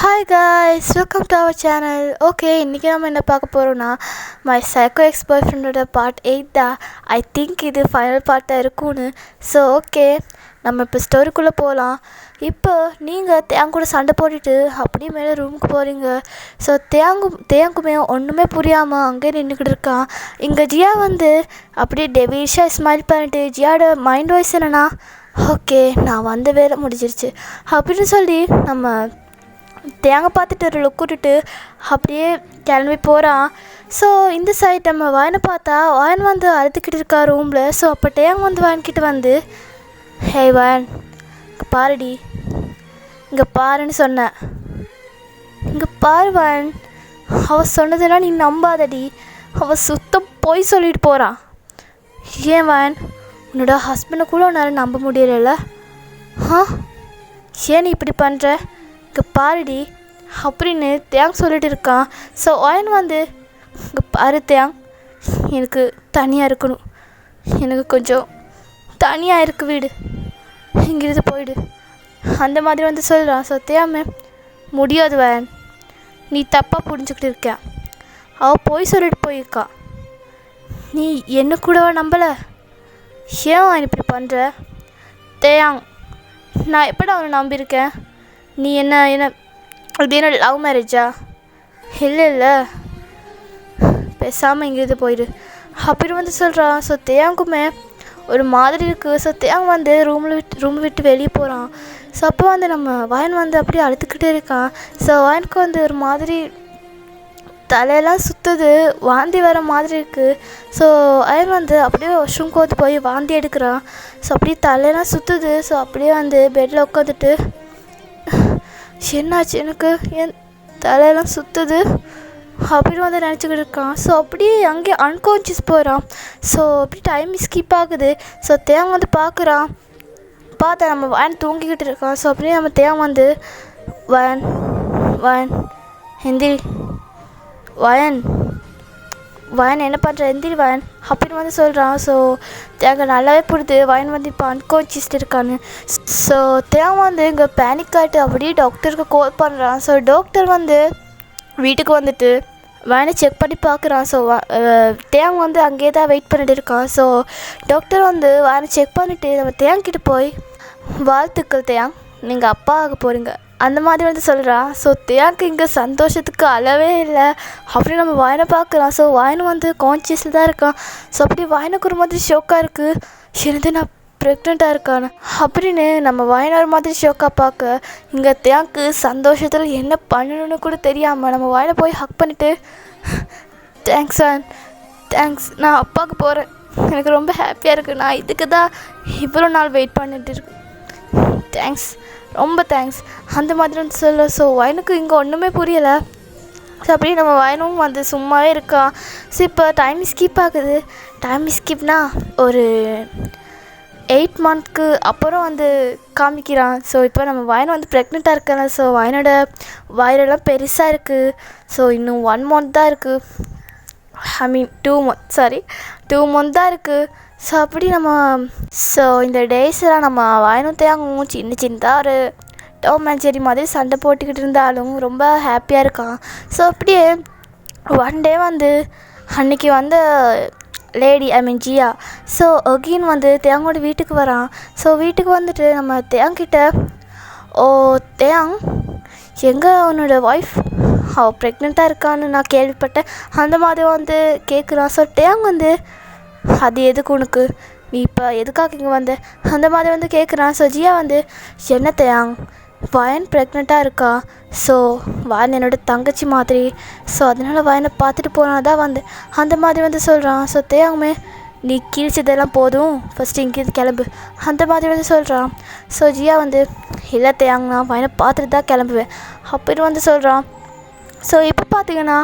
Hi guys, welcome to our channel. Okay, இன்றைக்கி நம்ம என்ன பார்க்க போகிறோன்னா மை சைக்கோ எக்ஸ் பாய் ஃப்ரெண்டோட பார்ட் 8 தான். ஐ திங்க் இது ஃபைனல் பார்ட்டாக இருக்கும்னு. ஸோ ஓகே, நம்ம இப்போ ஸ்டோரிக்குள்ளே போகலாம். இப்போ நீங்கள் தேங்க கூட சண்டை போட்டுட்டு அப்படியே மேலே ரூமுக்கு போகிறீங்க. ஸோ தேங்குமே ஒன்றுமே புரியாமல் அங்கேயே நின்றுக்கிட்டு இருக்கான். இங்கே ஜியா வந்து அப்படியே டெவிஷாக ஸ்மைல் பண்ணிட்டு ஜியாவோட மைண்ட் வாய்ஸ் என்னன்னா, ஓகே நான் வந்த வேலை முடிஞ்சிருச்சு அப்படின்னு சொல்லி நம்ம தேங்க பார்த்துட்டு ஒரு லுக் விட்டுட்டு அப்படியே கிளம்பி போகிறான். ஸோ இந்த சைட் நம்ம வாயனை பார்த்தா வாயன் வந்து அழுதுகிட்டு இருக்கா ரூமில். ஸோ அப்போ தேங்க வந்து வாயன்கிட்ட வந்து, ஹே வாயன் இங்கே பாருடி, இங்கே பாருன்னு சொன்னேன். இங்கே பாரு வாயன், அவள் சொன்னதெல்லாம் நீ நம்பாதடி, அவள் சுத்தம் போய் சொல்லிட்டு போகிறான். ஏன் வாயன், உன்னோட ஹஸ்பண்டை கூட உன்னால் நம்ப முடியலைல்ல? ஏன் நீ இப்படி பண்ணுற? இங்கே பாருடி அப்படின்னு தேங் சொல்லிட்டு இருக்கான். ஸோ வாயன் வந்து, இங்கே பாரு தேங், எனக்கு தனியாக இருக்கணும், எனக்கு கொஞ்சம் தனியாக இருக்குது வீடு, இங்கிருந்து போயிடு அந்த மாதிரி வந்து சொல்கிறான். ஸோ தேமே, முடியாது வாயன், நீ தப்பாக புரிஞ்சுக்கிட்டு இருக்க, அவள் போய் சொல்லிட்டு போயிருக்கா, நீ என்ன கூடவா நம்பலை? ஏன் வாயன் இப்படி பண்ணுற? தேயாங், நான் எப்படா அவனை நம்பியிருக்கேன்? நீ என்ன இது என்ன லவ் மேரேஜா? இல்லை பேசாமல் இங்கேருந்து போயிடு அப்படின்னு வந்து சொல்கிறான். ஸோ தேயாங்குமே ஒரு மாதிரி இருக்குது. ஸோ தேயாங் வந்து ரூம் விட்டு வெளியே போகிறான். ஸோ அப்போ வந்து நம்ம வாயன் வந்து அப்படியே அழுத்துக்கிட்டே இருக்கான். ஸோ வாயனுக்கு வந்து ஒரு மாதிரி தலையெல்லாம் சுற்றுது, வாந்தி வர மாதிரி இருக்குது. ஸோ வாயன் வந்து அப்படியே வாஷ்ரூம் கோத்து போய் வாந்தி எடுக்கிறான். ஸோ அப்படியே தலையெல்லாம் சுற்றுது. ஸோ அப்படியே வந்து பெட்டில் உட்காந்துட்டு, என்னாச்சு எனக்கு, என் தலையெல்லாம் சுற்றுது அப்படின்னு வந்து நினச்சிக்கிட்டு இருக்கான். ஸோ அப்படியே அங்கேயே அன்கான்ஷியஸ் போகிறான். ஸோ அப்படி டைம் ஸ்கிப் ஆகுது. ஸோ தேங்க வந்து பார்க்குறான், பார்த்தா நம்ம வாயன் தூங்கிக்கிட்டு இருக்கான். ஸோ அப்படியே நம்ம தேங்க வந்து, வாயன் எந்திரி, வாயன் என்ன பண்ணுற, எந்திரி வாயன் அப்படின்னு வந்து சொல்கிறான். ஸோ தேங்க நல்லாவே புரியுது வாயன் வந்து இப்போ அன்கான்ஷியஸ்ட் இருக்கான்னு. ஸோ தேங்க வந்து இங்கே பேனிக் ஆகிட்டு அப்படியே டாக்டருக்கு கால் பண்ணுறான். ஸோ டாக்டர் வந்து வீட்டுக்கு வந்துட்டு வாயனை செக் பண்ணி பார்க்குறான். ஸோ தேங்க வந்து அங்கேயே தான் வெயிட் பண்ணிட்டு இருக்கான். ஸோ டாக்டர் வந்து வாயனை செக் பண்ணிவிட்டு நம்ம தேங்கிட்ட போய், வாழ்த்துக்கள் தேங், நீங்கள் அப்பா ஆக போகிறீங்க அந்த மாதிரி வந்து சொல்கிறான். ஸோ தேங்க்கு இங்கே சந்தோஷத்துக்கு அளவே இல்லை. அப்படி நம்ம வாயனை பார்க்குறான். ஸோ வாயனை வந்து கான்ஷியஸில் தான் இருக்கான். ஸோ அப்படி வாயனுக்கு ஒரு மாதிரி ஷோக்காக இருக்குது, எனக்கு நான் ப்ரெக்னெண்ட்டாக இருக்கான்னு அப்படின்னு நம்ம வாயனை ஒரு மாதிரி ஷோக்காக பார்க்க, இங்கே தேங்க்கு சந்தோஷத்தில் என்ன பண்ணணுன்னு கூட தெரியாமல் நம்ம வாயனை போய் ஹக் பண்ணிவிட்டு, தேங்க்ஸ் சார், தேங்க்ஸ், நான் அப்பாவுக்கு போகிறேன், எனக்கு ரொம்ப ஹாப்பியாக இருக்குது, நான் இதுக்கு தான் இவ்வளோ நாள் வெயிட் பண்ணிட்டு இருக்கேன், தேங்க்ஸ், ரொம்ப தேங்க்ஸ் அந்த மாதிரி வந்து சொல்ல. ஸோ வாயனுக்கு இங்கே ஒன்றுமே புரியலை. ஸோ அப்படியே நம்ம வாயனும் வந்து சும்மாவே இருக்கான். ஸோ இப்போ டைம் ஸ்கிப் ஆகுது. டைம் ஸ்கிப்னா ஒரு 8 மந்த்க்கு அப்புறம் வந்து காமிக்கிறான். ஸோ இப்போ நம்ம வாயன் வந்து ப்ரெக்னெண்ட்டாக இருக்காங்க. ஸோ வாயனோட வயிறெல்லாம் பெருசாக இருக்குது. ஸோ இன்னும் 1 மந்த் தான் இருக்குது, 2 மந்த் தான் இருக்குது. ஸோ அப்படி ஸோ இந்த டேஸ்லாம் நம்ம வாயனும் தேங்கும் சின்னதாக ஒரு டாம் அண்ட் ஜெர்ரி மாதிரி சண்டை போட்டுக்கிட்டு இருந்தாலும் ரொம்ப ஹாப்பியாக இருக்கான். ஸோ அப்படியே ஒன் டே வந்து அன்றைக்கி வந்து ஜியா ஸோ அகெயின் வந்து தேங்கோட வீட்டுக்கு வரான். ஸோ வீட்டுக்கு வந்துட்டு நம்ம தேங்கிட்ட, ஓ தேங், எங்கே உன்னோட ஒய்ஃப், அவள் ப்ரெக்னெண்ட்டாக இருக்கான்னு நான் கேள்விப்பட்டேன் அந்த மாதிரி வந்து கேட்குறான். ஸோ தேங் வந்து, அது எதுக்கு உனக்கு, நீ இப்போ எதுக்காக இங்கே வந்த அந்த மாதிரி வந்து கேட்குறான். ஸோ ஜியா வந்து, என்ன தேங், வாயன் ப்ரெக்னெண்ட்டாக இருக்கா, ஸோ வாயன் என்னோடய தங்கச்சி மாதிரி, ஸோ அதனால் வாயனை பார்த்துட்டு போனால் தான் வந்து அந்த மாதிரி வந்து சொல்கிறான். ஸோ தேங்குமே, நீ கிழிச்சதெல்லாம் போதும், ஃபஸ்ட்டு இங்கேருந்து கிளம்பு அந்த மாதிரி வந்து சொல்கிறான். ஸோ ஜியா வந்து, இல்லை தேங், நான் வாயனை பார்த்துட்டு தான் கிளம்புவேன் அப்படின்னு வந்து சொல்கிறான். ஸோ இப்போ பார்த்தீங்கன்னா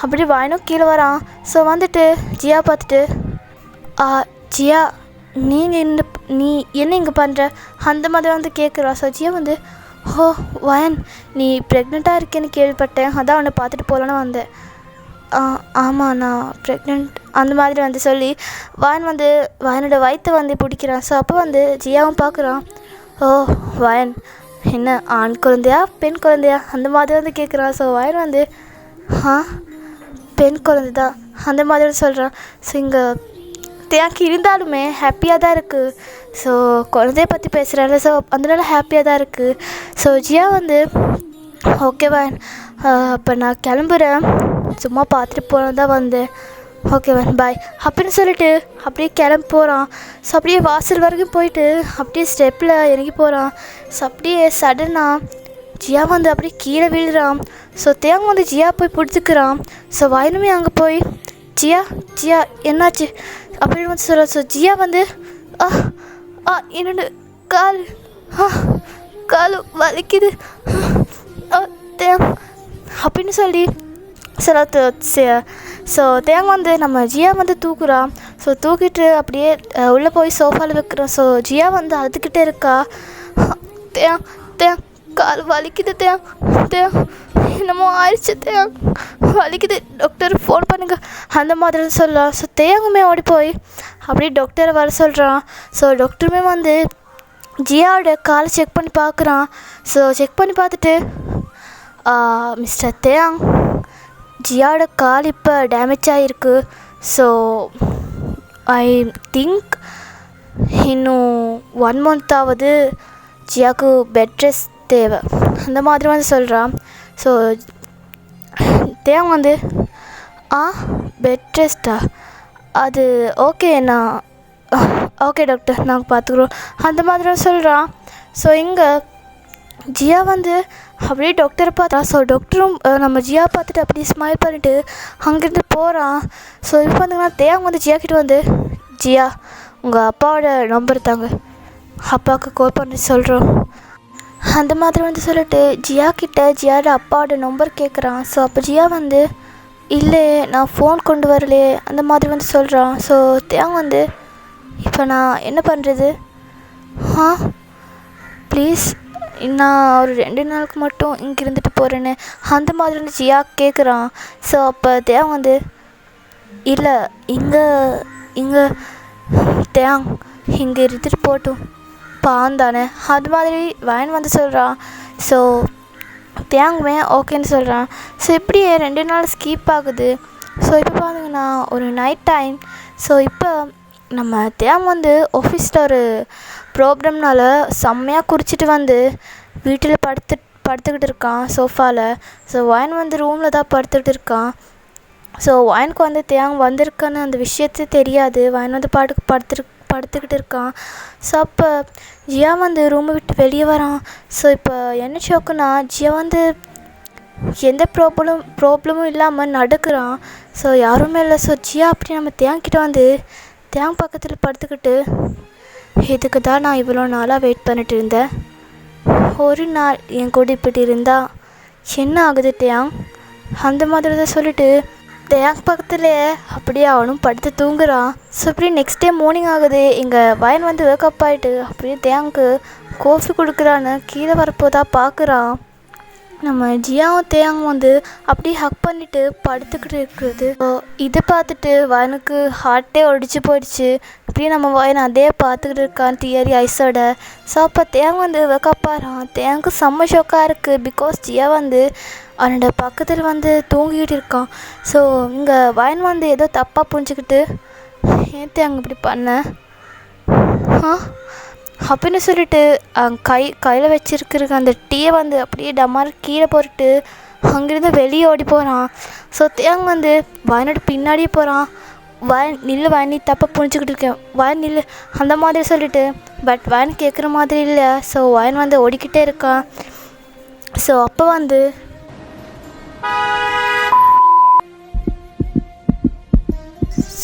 அப்படி வாயனும் கீழே வரான். ஸோ வந்துட்டு ஜியா பார்த்துட்டு, ஜியா நீ என்ன இங்கே பண்ணுற அந்த மாதிரி வந்து கேட்குறா. ஸோ ஜியா வந்து, ஓ வாயன், நீ ப்ரெக்னெண்ட்டாக இருக்கேன்னு கேள்விப்பட்டேன், அதான் அவனை பார்த்துட்டு போகலான்னு வந்தேன். ஆமாம் நான் ப்ரெக்னென்ட் அந்த மாதிரி வந்து சொல்லி வாயன் வந்து வாயனோட வயிற்றை வந்து பிடிக்கிறான். ஸோ அப்போ வந்து ஜியாவும் பார்க்குறான், ஓ வாயன், என்ன ஆண் குழந்தையா பெண் குழந்தையா அந்த மாதிரி வந்து கேட்குறான். ஸோ வயன் வந்து பெண் குழந்தை தான் அந்த மாதிரி சொல்கிறான். ஸோ இங்கே தேங்க் இருந்தாலுமே ஹாப்பியாக தான் இருக்குது. ஸோ குழந்தைய பற்றி பேசுகிறாரு. ஸோ அதனால ஹாப்பியாக தான் இருக்குது. ஸோ ஜியா வந்து ஓகேவா அப்போ நான் கிளம்புறேன், சும்மா பார்த்துட்டு போனது தான் வந்தேன், ஓகேவா பாய் அப்படின்னு சொல்லிட்டு அப்படியே கிளம்பி போகிறான். ஸோ அப்படியே வாசல் வரைக்கும் போயிட்டு அப்படியே ஸ்டெப்பில் இறங்கி போகிறான். ஸோ அப்படியே சடனாக ஜியா வந்து அப்படியே கீழே விழுறான். ஸோ தேங்க வந்து ஜியா போய் பிடிச்சிக்கிறான். ஸோ வயனுமே அங்கே போய் ஜியா ஜியா என்னாச்சு அப்படின்னு வந்து சொல்ல. ஸோ ஜியா வந்து என்னோட கால் கால் வலிக்குது அப்படின்னு சொல்லி ஸோ தேங்க வந்து நம்ம ஜியா வந்து தூக்குறான். ஸோ தூக்கிட்டு அப்படியே உள்ளே போய் சோஃபாவில் வைக்கிறோம். ஸோ ஜியா வந்து அழுதுகிட்டே இருக்கா. கால் வலிக்குது என்னமோ ஆயிடுச்சு வலிக்குது, டாக்டர் ஃபோன் பண்ணுங்க அந்த மாதிரி சொல்லலாம். ஸோ தேங்குமே ஓடி போய் அப்படியே டாக்டரை வர சொல்கிறான். ஸோ டாக்டருமே வந்து ஜியாவோட காலை செக் பண்ணி பார்க்குறான். ஸோ செக் பண்ணி பார்த்துட்டு மிஸ்டர் தேங், ஜியாவோட கால் இப்போ டேமேஜ் ஆகிருக்கு. ஸோ ஐ திங்க் இன்னும் 1 month ஜியாவுக்கு பெட் ரெஸ்ட் தேவை அந்த மாதிரி வந்து சொல்கிறான். ஸோ தேங்க வந்து பெட் ரெஸ்ட்டா, அது ஓகே நான் ஓகே டாக்டர் நாங்கள் பார்த்துக்குறோம் அந்த மாதிரி சொல்கிறான். ஸோ இங்கே ஜியா வந்து அப்படியே டாக்டரை பார்த்தா. ஸோ டாக்டரும் நம்ம ஜியா பார்த்துட்டு அப்படியே ஸ்மைல் பண்ணிவிட்டு அங்கேருந்து போகிறான். ஸோ இப்போ பார்த்தீங்கன்னா தேங்க வந்து ஜியா கிட்ட வந்து ஜியா உங்கள் அப்பாவோட நம்பர் தாங்க, அப்பாவுக்கு கால் பண்ணி சொல்கிறோம் அந்த மாதிரி வந்து சொல்லிட்டு ஜியா கிட்ட ஜியாவோட அப்பாவோட நம்பர் கேட்குறான். ஸோ அப்போ ஜியா வந்து இல்லை நான் ஃபோன் கொண்டு வரலையே அந்த மாதிரி வந்து சொல்கிறான். ஸோ தேங்க வந்து இப்போ நான் என்ன பண்ணுறது, ப்ளீஸ் நான் ஒரு 2 நாளுக்கு மட்டும் இங்கே இருந்துட்டு போகிறேன்னு அந்த மாதிரி வந்து ஜியா கேட்குறான். ஸோ அப்போ தேங்க வந்து இல்லை இங்கே தேங் இங்கே இருந்துட்டு போட்டும் பாந்தானே அது மாதிரி வயன் வந்து சொல்கிறான். ஸோ தேங்குமே ஓகேன்னு சொல்கிறான். ஸோ இப்படியே 2 நாள் ஸ்கிப் ஆகுது. ஸோ இப்போ பார்த்தீங்கன்னா ஒரு நைட் டைம். ஸோ இப்போ நம்ம தேங் வந்து ஆஃபீஸில் ஒரு ப்ரோக்ராம்னால செம்மையாக குடிச்சிட்டு வந்து வீட்டில் படுத்துக்கிட்டு இருக்கான் சோஃபாவில். ஸோ வயன் வந்து ரூமில் தான் படுத்துக்கிட்டு இருக்கான். ஸோ வயனுக்கு வந்து தேங் வந்திருக்கான்னு அந்த விஷயத்தே தெரியாது. வயன் வந்து படுத்துக்கிட்டு இருக்கான். ஸோ அப்போ ஜியா வந்து ரூமை விட்டு வெளியே வரான். ஸோ இப்போ என்ன ஷோக்குன்னா ஜியா வந்து எந்த ப்ராப்ளமும் இல்லாமல் நடக்கிறான். ஸோ யாருமே இல்லை. ஸோ ஜியா அப்படி நம்ம தேங்கிட்ட வந்து தேங் பக்கத்தில் படுத்துக்கிட்டு இதுக்கு தான் நான் இவ்வளோ நாளாக வெயிட் பண்ணிட்டு இருந்தேன், ஒரு நாள் என் கூட இப்படி இருந்தா என்ன ஆகுது தேங் அந்த மாதிரி தான் சொல்லிட்டு தேங் பக்கத்தில் அப்படியே அவனும் படுத்து தூங்குறான். ஸோ இப்படி நெக்ஸ்ட் டே மார்னிங் ஆகுது. எங்கள் வயன் வந்து வேக்கப் ஆகிட்டு அப்படியே தேங்க்கு காஃபி கொடுக்குறான்னு கீழே வரப்போதா பார்க்குறான். நம்ம ஜியாவும் தேங் வந்து அப்படியே ஹக் பண்ணிவிட்டு படுத்துக்கிட்டு இருக்கிறது. ஸோ இதை பார்த்துட்டு வயனுக்கு ஹார்ட்டே ஒடிச்சு போயிடுச்சு. இப்படியே நம்ம வயன் அதே பார்த்துக்கிட்டு இருக்கான் தியரி ஐஸோட. ஸோ அப்போ தேங் வந்து வேக்கப்பாகிறான். தேங்க்கு செம்ம ஷோக்காக இருக்குது. பிகாஸ் ஜியா வந்து அவனோட பக்கத்தில் வந்து தூங்கிக்கிட்டு இருக்கான். ஸோ இங்கே வயன் வந்து ஏதோ தப்பாக புரிஞ்சுக்கிட்டு ஏன் தேங்க இப்படி பண்ண அப்படின்னு சொல்லிட்டு கையில் வச்சுருக்கிற அந்த டீயை வந்து அப்படியே டமாரி கீழே போட்டுட்டு அங்கேருந்து வெளியே ஓடி போகிறான். ஸோ தேங் வந்து வயனோட பின்னாடியே போகிறான். வயன் நில்லு, வயன் நீ தப்பாக புரிஞ்சுக்கிட்டு இருக்கேன், வயன் நில்லு அந்த மாதிரி சொல்லிட்டு. பட் வயன் கேட்குற மாதிரி இல்லை. ஸோ வயன் வந்து ஓடிக்கிட்டே இருக்கான். ஸோ அப்போ வந்து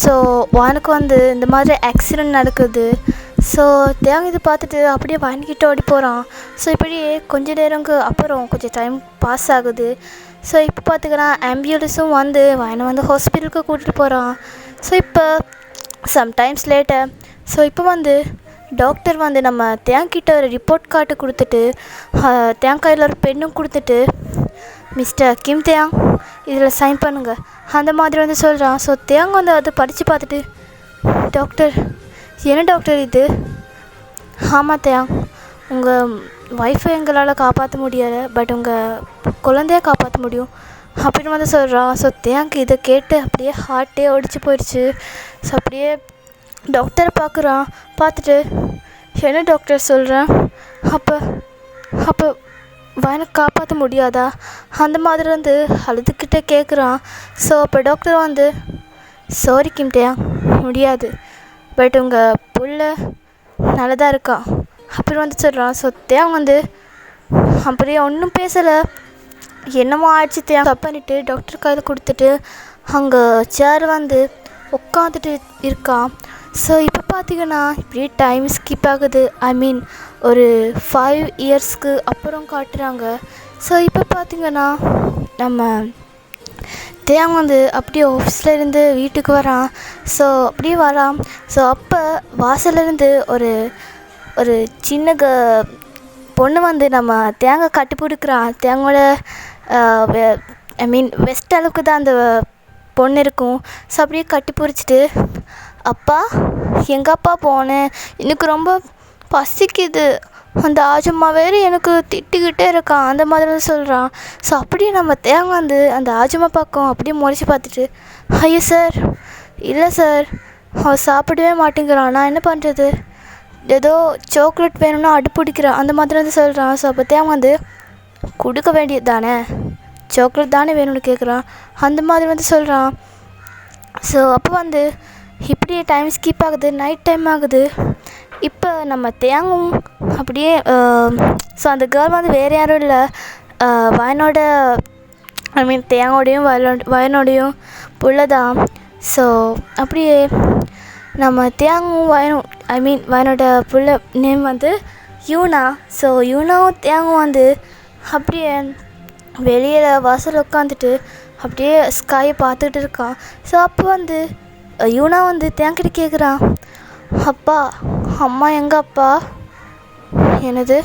ஸோ வயனுக்கு வந்து இந்த மாதிரி ஆக்சிடெண்ட் நடக்குது. ஸோ தேங் இது பார்த்துட்டு அப்படியே வயன்கிட்ட ஓடி போகிறான். ஸோ இப்படியே கொஞ்ச நேரங்க அப்புறம் கொஞ்சம் டைம் பாஸ் ஆகுது. ஸோ இப்போ பார்த்துக்கிறா ஆம்புலன்ஸும் வந்து வயனை வந்து ஹாஸ்பிட்டலுக்கு கூட்டிகிட்டு போகிறான். ஸோ இப்போ சம்டைம்ஸ் லேட்டர். ஸோ இப்போ வந்து டாக்டர் வந்து நம்ம தேங்கிட்ட ஒரு ரிப்போர்ட் கார்டு கொடுத்துட்டு தேங் கையில் ஒரு பெண்ணும் கொடுத்துட்டு மிஸ்டர் கிம் தேங் இதில் சைன் பண்ணுங்கள் அந்த மாதிரி வந்து சொல்கிறான். ஸோ தேங் வந்து அதை படித்து பார்த்துட்டு டாக்டர் என்ன டாக்டர் இது? ஆமாம் தேங், உங்கள் ஒய்ஃபை எங்களால் காப்பாற்ற முடியலை, பட் உங்கள் குழந்தைய காப்பாற்ற முடியும் அப்படின்னு வந்து சொல்கிறான். ஸோ தேங்க் இதை கேட்டு அப்படியே ஹார்ட்டே ஒடிச்சு போயிடுச்சு. ஸோ அப்படியே டாக்டரை பார்க்குறான். பார்த்துட்டு என்ன டாக்டர் சொல்கிறேன், அப்போ அப்போ வயனை காப்பாற்ற முடியாதா அந்த மாதிரி வந்து அழுதுகிட்டே கேட்குறான். ஸோ அப்போ டாக்டர் வந்து சாரி கிம்டையா முடியாது, பட் உங்கள் புள்ள நல்லதாக இருக்கான் அப்படின்னு வந்து சொல்கிறான். ஸோ தேவன் வந்து அப்படியே ஒன்றும் பேசலை. என்னமோ ஆயிடுச்சு தேவை கட் பண்ணிவிட்டு டாக்டர் கையில் கொடுத்துட்டு அங்கே சேர் வந்து உட்காந்துட்டு இருக்கான். ஸோ இப்போ பார்த்திங்கன்னா இப்படியே டைம் ஸ்கிப் ஆகுது. ஐ மீன் ஒரு 5 இயர்ஸ்க்கு அப்புறம் காட்டுறாங்க. ஸோ இப்போ பார்த்திங்கன்னா நம்ம தேவன் வந்து அப்படியே ஆஃபீஸில் இருந்து வீட்டுக்கு வரான். ஸோ அப்படியே வரான். ஸோ அப்போ வாசல்லேருந்து ஒரு ஒரு சின்ன பொண்ணு வந்து நம்ம தேங்காய் கட்டி பிடிக்கிறான். தேங்காயோட ஐ மீன் வெஸ்ட் அளவுக்கு தான் அந்த பொண்ணு இருக்கும். ஸோ அப்படியே கட்டி பிடிச்சிட்டு அப்பா எங்கப்பா போனேன், எனக்கு ரொம்ப பசிக்குது, அந்த ஆஜம்மா வேறு எனக்கு திட்டிக்கிட்டே இருக்கான் அந்த மாதிரி சொல்கிறான். ஸோ அப்படியே நம்ம தேங்காய் வந்து அந்த ஆஜம்மா பக்கம் அப்படியே முறைச்சி பார்த்துட்டு ஐயோ சார் இல்லை சார் அவன் சாப்பிடவே மாட்டேங்கிறான், நான் என்ன பண்ணுறது, ஏதோ சாக்லேட் வேணும்னா அடுப்பிடிக்கிறான் அந்த மாதிரி வந்து சொல்கிறான். ஸோ அப்போ தேவன் வந்து கொடுக்க வேண்டியது தானே, சாக்லேட் தானே வேணும்னு கேட்குறான் அந்த மாதிரி வந்து சொல்கிறான். ஸோ அப்போ வந்து இப்படியே டைம் ஸ்கிப் ஆகுது, நைட் டைம் ஆகுது. இப்போ நம்ம தேங்கும் அப்படியே ஸோ அந்த கேர்ள் வந்து வேறு யாரும் இல்லை, வயனோட ஐ மீன் தேங்கோடையும் வயனோடையும் புள்ளதான். ஸோ அப்படியே நம்ம தேங்கும் வயனும் ஐ மீன் வயனோட புள்ள நேம் வந்து யூனா. ஸோ யூனாவும் தேங்கும் வந்து அப்படியே வெளியில் வாசல் உட்காந்துட்டு அப்படியே ஸ்கையை பார்த்துக்கிட்டு இருக்கான். ஸோ அப்போ வந்து யூனா வந்து தேங்கிட்ட கேட்குறான், அப்பா அம்மா எங்கே அப்பா, என்னது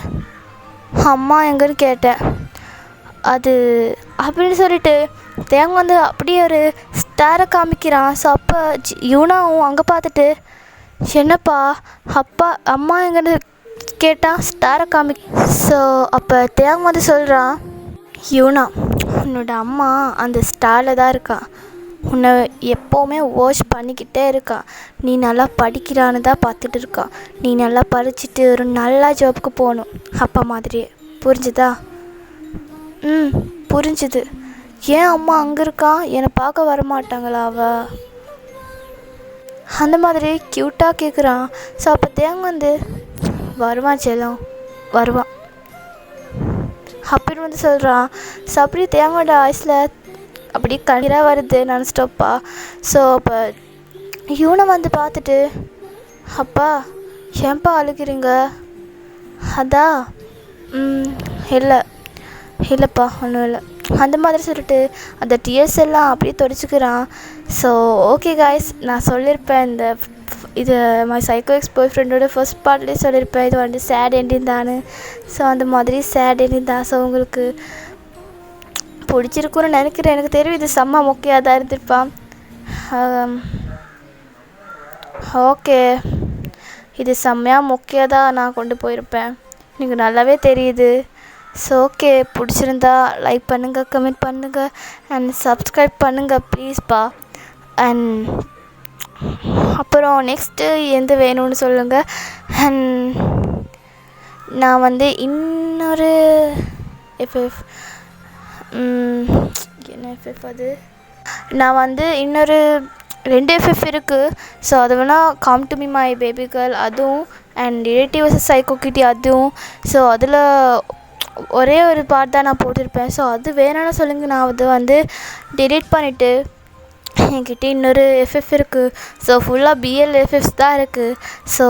அம்மா எங்கன்னு கேட்டேன் அது அப்படின்னு சொல்லிட்டு தேங்க வந்து அப்படியே ஒரு ஸ்டாரை காமிக்கிறான். ஸோ அப்போ யூனாவும் அங்கே பார்த்துட்டு என்னப்பா அப்பா அம்மா எங்கன்னு கேட்டால் ஸ்டாரை ஸோ அப்போ தேங்க வந்து சொல்கிறான், யூனா உன்னோட அம்மா அந்த ஸ்டாரில் தான் இருக்கா, உன்னை எப்போவுமே வாட்ச் பண்ணிக்கிட்டே இருக்கா, நீ நல்லா படிக்கிறான்னு தான் பார்த்துட்டு இருக்கா, நீ நல்லா படிச்சுட்டு ஒரு நல்ல ஜாப்புக்கு போகணும் அப்பா மாதிரியே, புரிஞ்சுதா? புரிஞ்சுது. ஏன் அம்மா அங்கே இருக்கா, என்னை பார்க்க வரமாட்டாங்களா அவள் அந்த மாதிரி க்யூட்டாக கேட்குறான். ஸோ அப்போ தேங்க வந்து வருவான் செல்லம் வருவான் அப்படின்னு வந்து சொல்கிறான். ஸோ அப்படி தேங்கோட ஆயுஸில் அப்படி கண்ணீராக வருது நான் ஸ்டாப்பா. ஸோ அப்போ யூனை வந்து பார்த்துட்டு அப்பா ஏன்பா அழுகிறீங்க, அதா இல்லைப்பா ஒன்றும் இல்லை அந்த மாதிரி சொல்லிட்டு அந்த டியர்ஸ் எல்லாம் அப்படியே தொடச்சிக்கிறான். ஸோ ஓகே காய்ஸ், நான் சொல்லியிருப்பேன் இந்த இது மை சைக்கோ எக்ஸ் பாய் ஃப்ரெண்டோட ஃபர்ஸ்ட் பார்ட்லேயே சொல்லியிருப்பேன் இது வந்து சேட் எண்டிங் தானு. ஸோ அந்த மாதிரி சேட் எண்டிங் தான். ஸோ உங்களுக்கு பிடிச்சிருக்குன்னு நினைக்கிறேன், எனக்கு தெரியும் இது செம்ம மொக்கையாக தான் இருந்திருப்பான். ஓகே இது செம்மையாக மொக்கையாக தான் நான் கொண்டு போயிருப்பேன், எனக்கு நல்லாவே தெரியுது. ஸோ ஓகே பிடிச்சிருந்தா லைக் பண்ணுங்கள், கமெண்ட் பண்ணுங்கள் அண்ட் சப்ஸ்கிரைப் பண்ணுங்கள் ப்ளீஸ்ப்பா. அண்ட் அப்புறம் நெக்ஸ்ட்டு எந்த வேணும்னு சொல்லுங்கள். அண்ட் நான் வந்து இன்னொரு எஃப்எஃப் என்ன எஃப்எஃப் அது நான் வந்து இன்னொரு 2 எஃப்எஃப் இருக்குது. ஸோ அது வேணால் come to me my baby girl அதுவும் அண்ட் ரிலேட்டிவ் வர்சஸ் சைக்கோ கிட்டி அதுவும். ஸோ அதில் ஒரே ஒரு பார்ட் தான் நான் போட்டிருப்பேன். ஸோ அது வேணும்னு சொல்லுங்கள், நான் அது வந்து டெலீட் பண்ணிவிட்டு என்கிட்ட இன்னொரு எஃப்எஃப் இருக்குது. ஸோ ஃபுல்லாக பிஎல் எஃப்எஃப்ஸ் தான் இருக்குது. ஸோ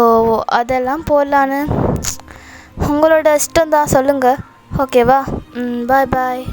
அதெல்லாம் போடலான்னு உங்களோட இஷ்டம் தான், சொல்லுங்கள். ஓகேவா? பாய் பாய்.